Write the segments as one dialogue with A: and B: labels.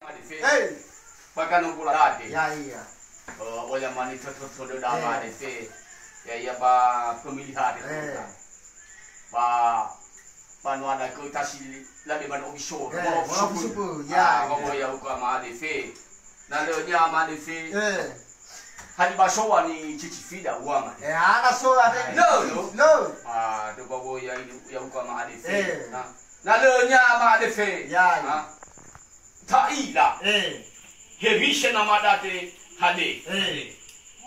A: Hey.
B: Baka nung pula dati.
A: Ya iya.
B: Wala man ito todo dama dati. Ya ba pemilihan itu. Ba ada ko tasi labi man obiso.
A: Supu. Ya.
B: Ba ya ko ama dati. Nalo nya ama dati. Hadi ba showa ni chichi fida uama.
A: Ana so ada. No.
B: Do ba ya ko ama dati. Nalo nya ama dati.
A: Ya.
B: Taila. Hevisha na madate hade.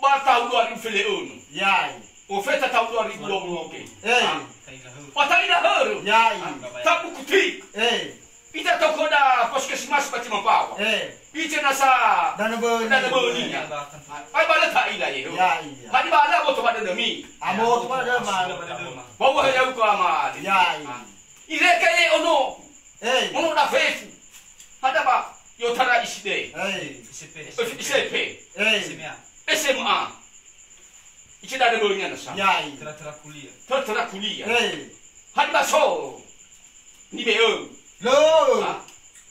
B: Bata udwa rifele onu.
A: Yai.
B: Ofeta ta udwa rifele onu. Pataina horo.
A: Yai.
B: Tabu kuti. Ita tokoda poskesimas pati mampawa. Ite nasa
A: Dana
B: boni. Ai bala taila ye.
A: Yai.
B: Hadi bala moto bada demi.
A: Amo to bada ma.
B: Bawa ya uko ama.
A: Yai.
B: Ireka ye ono. Ono na fefu. Hada ba yo tara iside. ICP. SMA. Ichi da boni na sa.
A: Yai.
B: Tera kuliah. Hadi ba so. Ni be o.
A: Lo.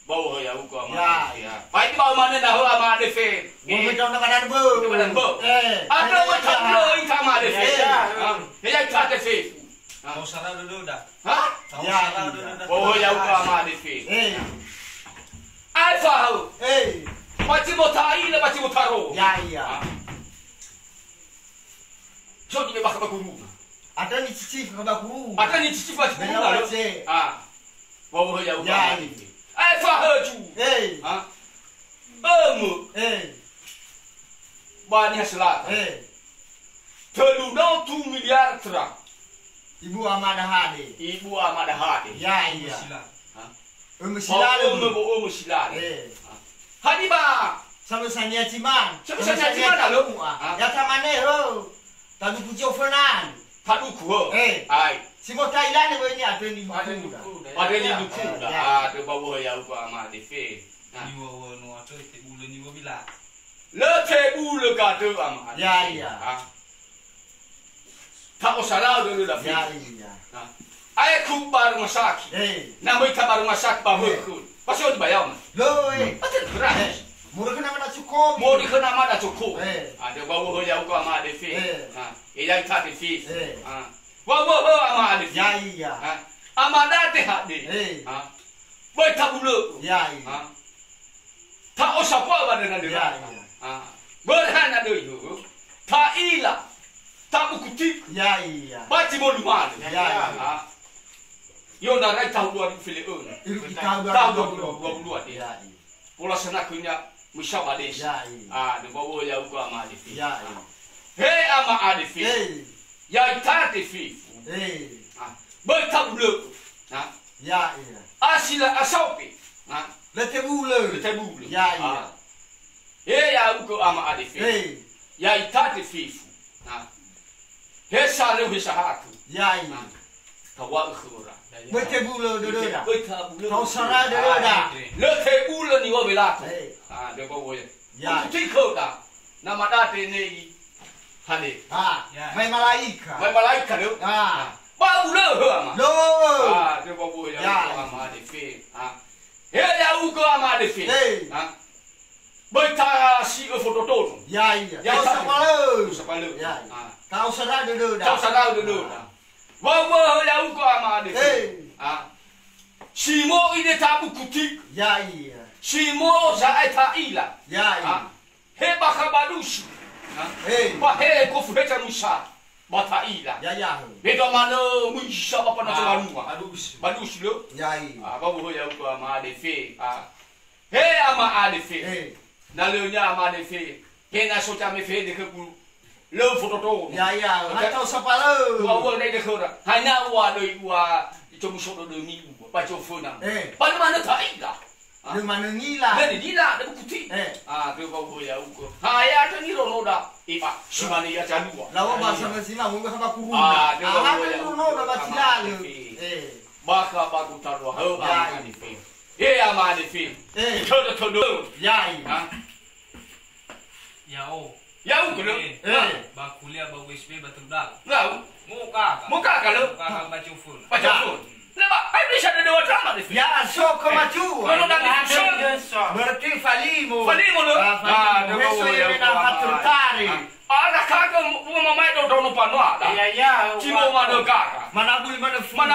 B: Bawa ya uko ama.
A: Ya.
B: Pai ba mana na ho ama de fe.
A: Mo betul na badan bo.
B: Ada wa tablo ita ama de fe. Ya ta de fe.
C: Tahu sarau dulu dah.
B: Ha?
C: Sarau dulu dah.
B: Bawa ya uko ama de fe. Ai fahau. Pati motai na pati motaro.
A: Ya iya.
B: So ni baka bakuru.
A: Ada ni cici kabaku.
B: Ada ni cici pati bakuru lalu. Bawa ya uko ama de fe. Ai fahau ju. Bani hasilata. Teludau 2 miliar terak.
A: Ibu Amada Hade.
B: Ibu Amada Hade.
A: Ya iya.
B: Umu silale. Hadi ba.
A: Sama Sania Ciman.
B: Sama Sania Ciman lalu.
A: Ya tamane ho. Tadu Pujo Fernan.
B: Tadu kuho. Ai.
A: Simo Thailand ni ada ni.
B: Ada ni duku dah. Ada bawa ya uko ama de fe.
C: Ni wo no ato te bulu ni wo bila.
B: Le te bulu ka tu ama.
A: Ya iya.
B: Tak usah dulu dah.
A: Ya iya.
B: Ai ku baru masaki. Namoi ta baru masak baru ku. Pasti on bayar.
A: Lo
B: Pasti beras.
A: Murah kena mana cukup.
B: Mau dikena mana cukup. Ada bawa ya uko ama de fe. Ia ta de fe. Bawa ama de fe.
A: Ya iya.
B: Amada te hade. Boy tabulu.
A: Ya iya.
B: Tak usah apa dengan dia. Berhan ada itu. Tak ilah. Tak bukuti.
A: Ya iya.
B: Baca moluman.
A: Ya iya.
B: Yo na rai tahu 2021. Tahu 2022 dia. Pola sana kunya musyaw ades.
A: Ya iya.
B: De bawa ya uko ama ades.
A: Ya iya.
B: Hey ama ades. Ya tate fi. Boy tabulu.
A: Ya iya.
B: Asila asaupi.
A: Lete bulu. Ya iya.
B: Ya uko ama ades. Ya tate fi. Hesa le hesa hatu.
A: Ya iya.
B: Tawa khura.
A: Lete bulu dulu dah.
B: Tahu
A: Tahu sarah dulu dah.
B: le tebulu ni wa belatu. De bawa ya.
A: Ya.
B: Tiko dah. Nama date ni hade.
A: Mai malaika.
B: Mai malaika tu. Ba bulu ama.
A: Lo.
B: De bawa ya ama de fe. Ya uko ama de fe. Baita si foto tu.
A: Ya iya. Tahu sapalu.
B: Sapalu.
A: Ya. Tahu sarah dulu dah.
B: Tahu sadau dulu. Bawa ya uko ama de fe. Simo ide tabu kutik.
A: Ya iya.
B: Simo za eta ila.
A: Ya iya.
B: He bakabalushi. Ba he ko fuheta musa. Bata ila.
A: Ya.
B: Bedo mano musa apa na tuanua. Balushi lo.
A: Ya iya.
B: Babu ya uko ama de fe. He ama ade fe. Na le nya ama de fe. He na so ta me fe de ku. Lo foto to.
A: Ya iya. Tahu sapalu.
B: Wa de khora. Hanya wa do wa itu musuh do ni. Baca phone. Pada mana tak ila.
A: Di mana ngila?
B: Ni dila de kuti. Tu babu ya uko. Ya tu ni rono da. Ipa. Simani ya jalu.
A: Lawa bahasa Mesina mungu sama kurun.
B: Tu babu ya
A: uko. Rono da bacilalu.
B: Baka bagu taru ha ama ni fe. Ama ni fe. Todo.
A: Ya iya.
C: Ya o.
B: Ya uko lo.
C: Ba kuliah ba USB ba terdal.
B: Lau.
C: Muka.
B: Muka kalau.
C: Muka baca phone.
B: Baca phone. Lepas, bisa ada dua drama di sini.
A: Ya, so kemaju.
B: Kalau dah di
A: berarti falimo.
B: Falimo lo.
A: Meso yang atur tari.
B: Ada kagak mau main dono panua.
A: Ya.
B: Cimo mana kagak.
A: Mana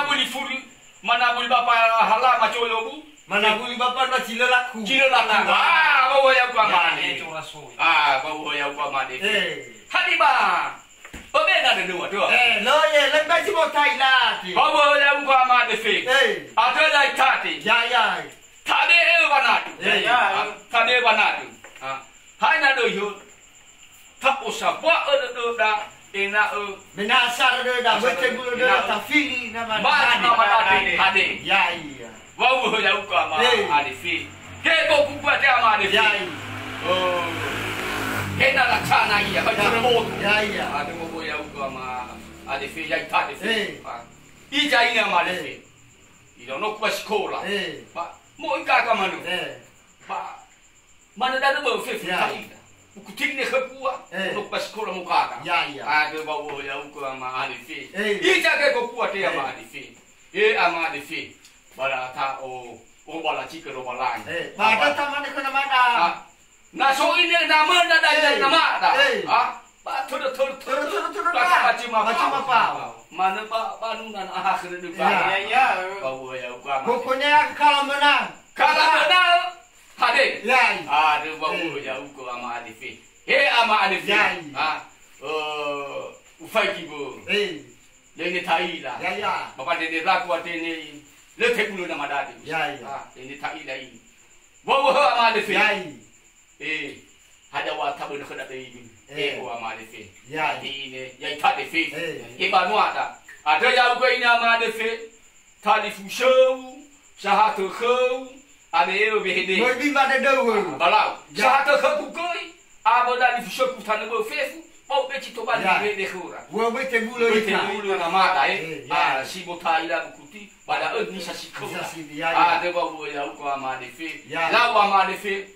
A: boleh
B: furi. Mana boleh bapa halal macam lobu.
A: Mana boleh bapa nak cila laku.
B: Bawa yang gua mandi. Bawa yang gua mandi. Hadi ba. Bagaimana ada dua?
A: Lo ye, lebih cuma Thailand.
B: Bawa yang gua mandi fik. Ada lagi tadi.
A: Ya.
B: Tadi banat. Tadi banat. Hai nak doyut. Tak usah buat dah.
A: Menasar dah, betul dah. Tapi nama.
B: Hadi.
A: Ya.
B: Bawa yang gua mandi fik. Kau kuat dia mandi fik. Oh. Kena nak cana ia, macam remote.
A: Ya.
B: Ada mau yang gua ada fee, yang tak ada fee. Ija ini ama ada fee. Ija nak buat sekolah. Pak, mau ikut ke mana? Pak, mana dah ada fee fee. Buku tinggi kekuat. Nak buat sekolah muka.
A: Ya.
B: Ada bawa yang gua ada fee. Ija ke kuat dia ama ada fee. Ama ada fee. Bala tak bala cikgu bala.
A: Pada taman ke mana?
B: Naso ini nama dah nama dah. Turun. Macam apa? Mana pak panunan akhir itu.
A: Ya.
B: Bawa ya gua.
A: Pokoknya kalau menang.
B: Hadir.
A: Ya.
B: Ada bawa ya gua ama Alifi. Ama Alifi. Ufai kibu. Ini Thai lah.
A: Ya.
B: Bapak ini laku ini. Letak bulu nama dati.
A: Ya.
B: Ini Thai dah ini. Bawa ama Alifi. Ada waktu boleh kena ini. Ama Alifi.
A: Ya.
B: Ini yang tak Alifi. Baru ada. Ada yang gua ini ama Alifi. Tadi fusau, sahat kau, ada yang berhenti.
A: Berbi mana dulu?
B: Balau. Sahat kau koi, apa dah fusau kutan berfefu, mau beci tu balik berhenti kura.
A: Gua beci bulu
B: nama dah. Si botai dah bukuti, pada ni sasi kau. Ada bawa yang gua ama Alifi. Lau ama Alifi,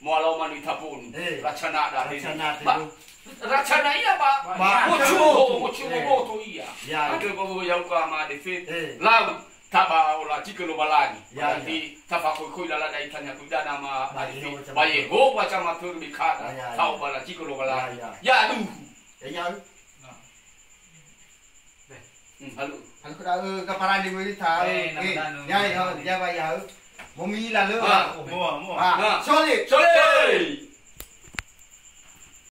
B: mualau manita pun. Racana dah. Racana iya pak. Mocu moto iya. Ada bawa yang gua ama Alifi. Lau taba olah jika lo balani. Jadi tafakoy koy dalam kaitannya tidak nama Alifi. Baik, go macam atur bikata. Tahu bala jika lo balani. Ya aduh.
A: Ya.
B: Halo.
A: Halo dah keparan di bawah tahu. Ya. Mau mila lo.
C: Mua.
A: Solid.